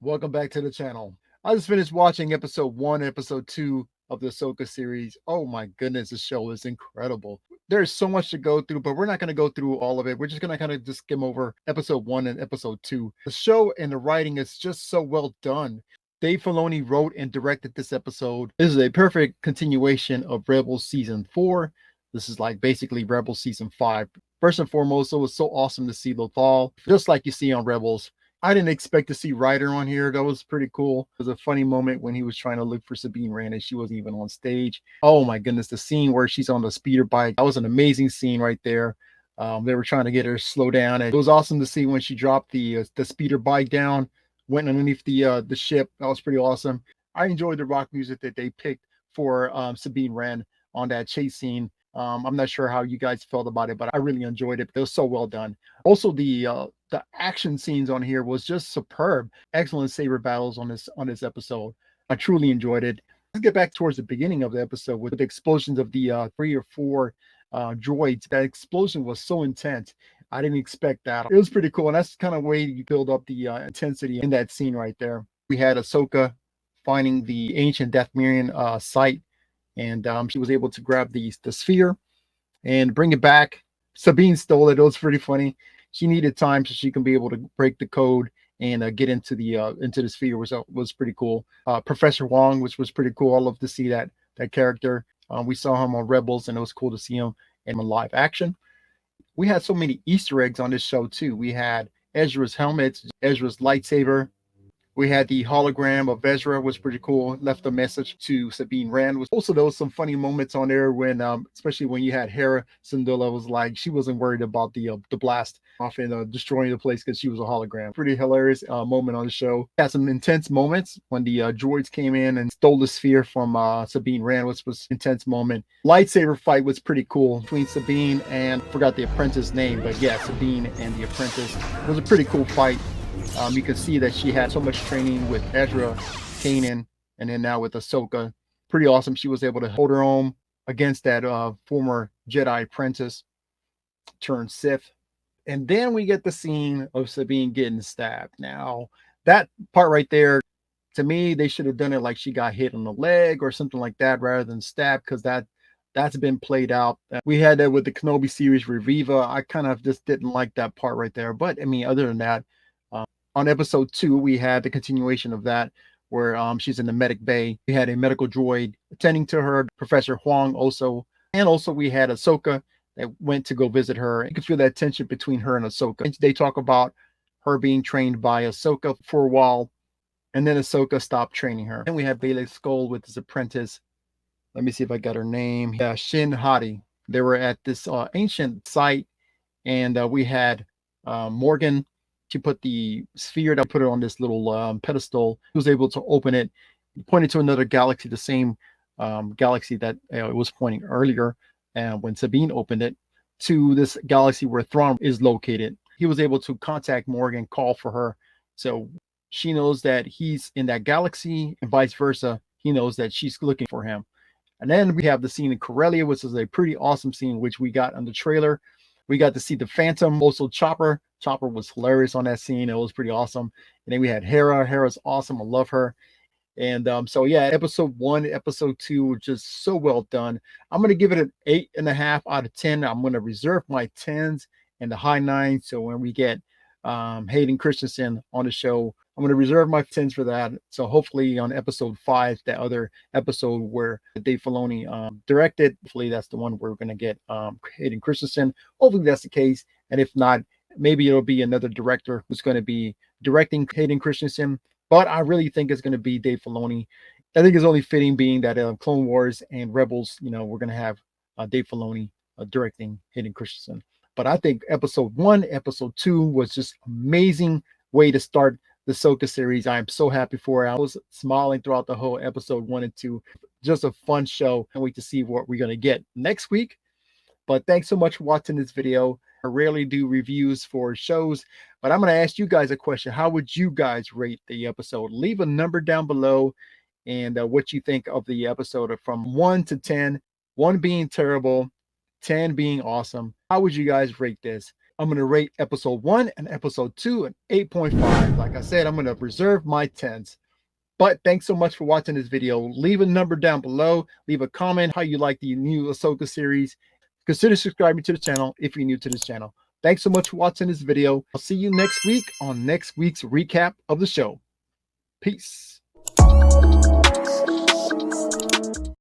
Welcome back to the channel. I just finished watching episode 1, episode 2 of the Ahsoka series. Oh my goodness, the show is incredible. There's so much to go through, but we're not going to go through all of it. We're just going to kind of just skim over episode 1 and episode 2. The show and the writing is just so well done. Dave Filoni wrote and directed this episode. This is a perfect continuation of Rebels season 4. This is like basically Rebels season 5. First and foremost, it was so awesome to see Lothal, just like you see on Rebels. I didn't expect to see Ryder on here. That was pretty cool. It was a funny moment when he was trying to look for Sabine Wren and she wasn't even on stage. Oh my goodness, the scene where she's on the speeder bike. That was an amazing scene right there. They were trying to get her to slow down. And it was awesome to see when she dropped the speeder bike down, went underneath the ship. That was pretty awesome. I enjoyed the rock music that they picked for Sabine Wren on that chase scene. I'm not sure how you guys felt about it, but I really enjoyed it. It was so well done. Also, the action scenes on here was just superb. Excellent saber battles on this episode. I truly enjoyed it. Let's get back towards the beginning of the episode with the explosions of the 3 or 4 droids. That explosion was so intense. I didn't expect that. It was pretty cool, and that's the kind of way you build up the intensity in that scene right there. We had Ahsoka finding the ancient Dathomirian site, and she was able to grab the sphere and bring it back. Sabine stole it. It was pretty funny. She needed time so she can be able to break the code and get into the sphere, which was pretty cool. Professor Huyang, which was pretty cool. I love to see that character. We saw him on Rebels, and it was cool to see him in live action. We had so many Easter eggs on this show too. We had Ezra's helmet, Ezra's lightsaber. We had the hologram of Ezra, was pretty cool. Left a message to Sabine Wren. Also, there was some funny moments on there when, especially when you had Hera. Syndulla was like, she wasn't worried about the blast off and destroying the place because she was a hologram. Pretty hilarious moment on the show. Had some intense moments when the droids came in and stole the sphere from Sabine Wren, which was an intense moment. Lightsaber fight was pretty cool between Sabine and, forgot the apprentice name, but yeah, Sabine and the apprentice. It was a pretty cool fight. You can see that she had so much training with Ezra, Kanan, and then now with Ahsoka. Pretty awesome. She was able to hold her own against that former Jedi apprentice turned Sith. And then we get the scene of Sabine getting stabbed. Now, that part right there, to me, they should have done it like she got hit on the leg or something like that rather than stabbed, because that's been played out. We had that with the Kenobi series Reviva. I kind of just didn't like that part right there. But I mean, other than that, on episode 2, we had the continuation of that where she's in the medic bay. We had a medical droid attending to her, Professor Huyang also. And also we had Ahsoka that went to go visit her. You can feel that tension between her and Ahsoka. They talk about her being trained by Ahsoka for a while, and then Ahsoka stopped training her. And we had Baylan Skoll with his apprentice. Let me see if I got her name. Yeah, Shin Hati. They were at this ancient site, and we had Morgan. She put the sphere, that put it on this little pedestal. He was able to open it, pointed to another galaxy, the same galaxy that it was pointing earlier, and when Sabine opened it, to this galaxy where Thrawn is located. He was able to contact Morgan, call for her, so she knows that he's in that galaxy, and vice versa. He knows that she's looking for him. And then we have the scene in Corellia, which is a pretty awesome scene, which we got on the trailer. We got to see the Phantom, also Chopper. Chopper was hilarious on that scene. It was pretty awesome. And then we had Hera. Hera's awesome. I love her. And so yeah, episode 1, episode 2 were just so well done. I'm going to give it an 8.5 out of 10. I'm going to reserve my 10s and the high 9s. So when we get Hayden Christensen on the show, I'm going to reserve my 10s for that. So hopefully on episode 5, that other episode where Dave Filoni directed, hopefully that's the one where we're going to get Hayden Christensen. Hopefully that's the case. And if not, maybe it'll be another director who's going to be directing Hayden Christensen. But I really think it's going to be Dave Filoni. I think it's only fitting, being that Clone Wars and Rebels, we're going to have Dave Filoni directing Hayden Christensen. But I think episode 1, episode 2 was just amazing way to start the Ahsoka series. I am so happy for it. I was smiling throughout the whole episode 1 and 2. Just a fun show. Can't wait to see what we're going to get next week. But thanks so much for watching this video. I rarely do reviews for shows, but I'm going to ask you guys a question. How would you guys rate the episode? Leave a number down below and what you think of the episode from 1 to 10. 1 being terrible, 10 being awesome. How would you guys rate this? I'm going to rate episode 1 and episode 2 an 8.5. Like I said, I'm going to reserve my 10s. But thanks so much for watching this video. Leave a number down below. Leave a comment how you like the new Ahsoka series. Consider subscribing to the channel if you're new to this channel. Thanks so much for watching this video. I'll see you next week on next week's recap of the show. Peace.